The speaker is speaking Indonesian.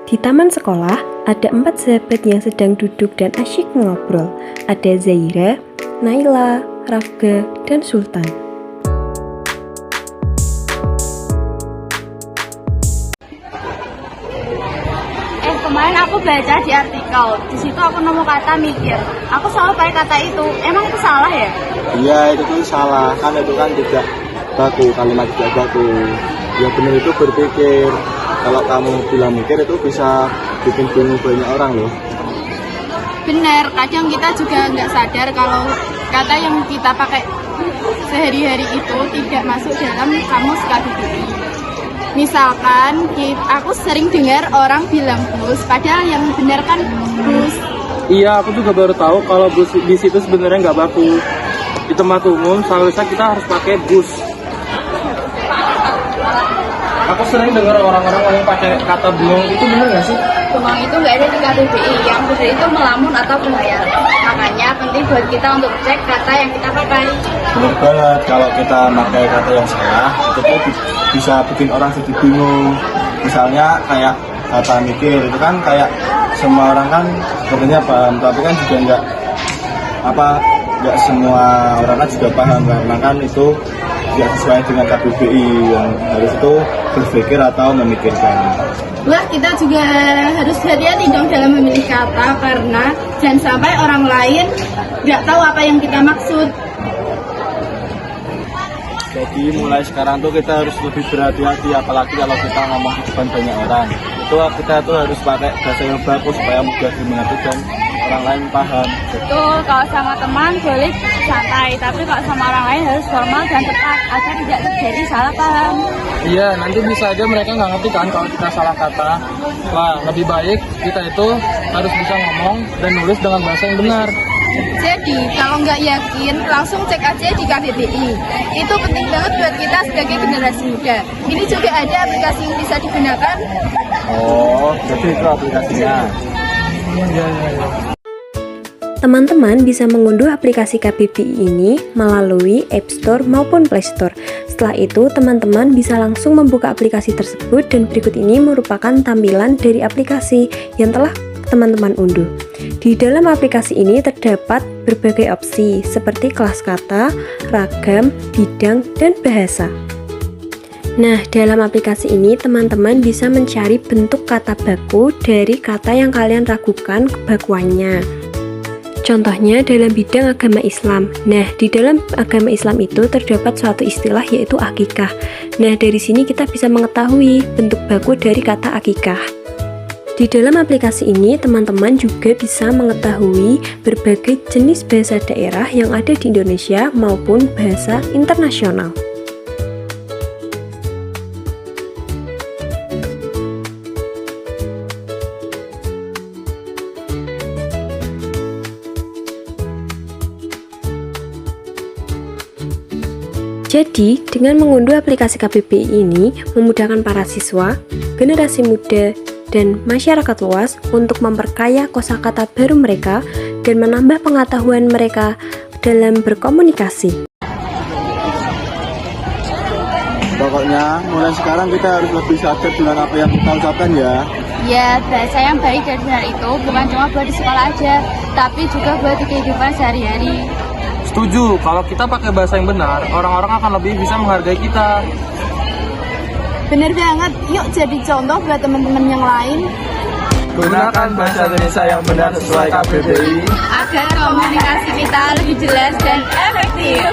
Di taman sekolah, ada 4 sahabat yang sedang duduk dan asyik ngobrol. Ada Zaira, Naila, Rafga, dan Sultan. Kemarin aku baca di artikel, di situ aku nemu kata mikir. Aku selalu pakai kata itu. Emang itu salah ya? Iya, itu tuh salah. Kan itu kan tidak baku, kalimat tidak baku. Yang benar itu berpikir. Kalau kamu bilang mikir itu bisa bikin bingung banyak orang loh. Benar, kadang kita juga nggak sadar kalau kata yang kita pakai sehari-hari itu tidak masuk dalam kamus KBBI. Misalkan, aku sering dengar orang bilang bus, padahal yang benar kan bus. Iya, aku juga baru tahu kalau bus di situ sebenarnya nggak baku. Di tempat umum, seharusnya kita harus pakai bus. Aku sering dengar orang-orang ngomong pakai kata bengong, itu benar nggak sih? Bengong itu nggak ada di KBBI, yang benar itu melamun atau berlayar. Makanya penting buat kita untuk cek kata yang kita pakai. Benar banget, kalau kita pakai kata yang salah, itu tuh bisa bikin orang jadi bingung. Misalnya kayak kata mikir, itu kan kayak semua orang kan sebenarnya paham, tapi kan juga nggak semua orang kan juga paham, karena kan itu tidak sesuai dengan KBBI yang harus itu berpikir atau memikirkan. Wah, kita juga harus hati-hati dong dalam memilih kata, karena jangan sampai orang lain nggak tahu apa yang kita maksud. Jadi mulai sekarang tuh kita harus lebih berhati-hati, apalagi kalau kita ngomong di depan banyak orang. Itu kita tuh harus pakai bahasa yang bagus supaya mudah dimengerti dan orang lain paham. Betul, kalau sama teman boleh santai, tapi kalau sama orang lain harus formal dan tepat agar tidak terjadi salah paham. Iya, nanti bisa aja mereka nggak ngerti kan kalau kita salah kata. Wah, lebih baik kita itu harus bisa ngomong dan nulis dengan bahasa yang benar. Jadi, kalau nggak yakin, langsung cek aja di KBBI. Itu penting banget buat kita sebagai generasi muda. Ini juga ada aplikasi yang bisa digunakan. Oh, jadi itu aplikasinya. Teman-teman bisa mengunduh aplikasi KBBI ini melalui App Store maupun Play Store. Setelah itu, teman-teman bisa langsung membuka aplikasi tersebut dan berikut ini merupakan tampilan dari aplikasi yang telah teman-teman unduh. Di dalam aplikasi ini terdapat berbagai opsi seperti kelas kata, ragam, bidang, dan bahasa. Nah, dalam aplikasi ini teman-teman bisa mencari bentuk kata baku dari kata yang kalian ragukan kebakuannya. Contohnya dalam bidang agama Islam. Nah, di dalam agama Islam itu terdapat suatu istilah yaitu akikah. Nah, dari sini kita bisa mengetahui bentuk baku dari kata akikah. Di dalam aplikasi ini, teman-teman juga bisa mengetahui berbagai jenis bahasa daerah yang ada di Indonesia maupun bahasa internasional. Jadi, dengan mengunduh aplikasi KBBI ini memudahkan para siswa, generasi muda, dan masyarakat luas untuk memperkaya kosakata baru mereka dan menambah pengetahuan mereka dalam berkomunikasi. Pokoknya mulai sekarang kita harus lebih sadar dengan apa yang kita ucapkan ya. Ya, bahasa yang baik dan benar itu bukan cuma buat di sekolah aja, tapi juga buat di kehidupan sehari-hari. Setuju, kalau kita pakai bahasa yang benar, orang-orang akan lebih bisa menghargai kita. Bener banget, yuk jadi contoh buat teman-teman yang lain. Gunakan bahasa Indonesia yang benar sesuai KBBI Agar komunikasi kita lebih jelas dan efektif.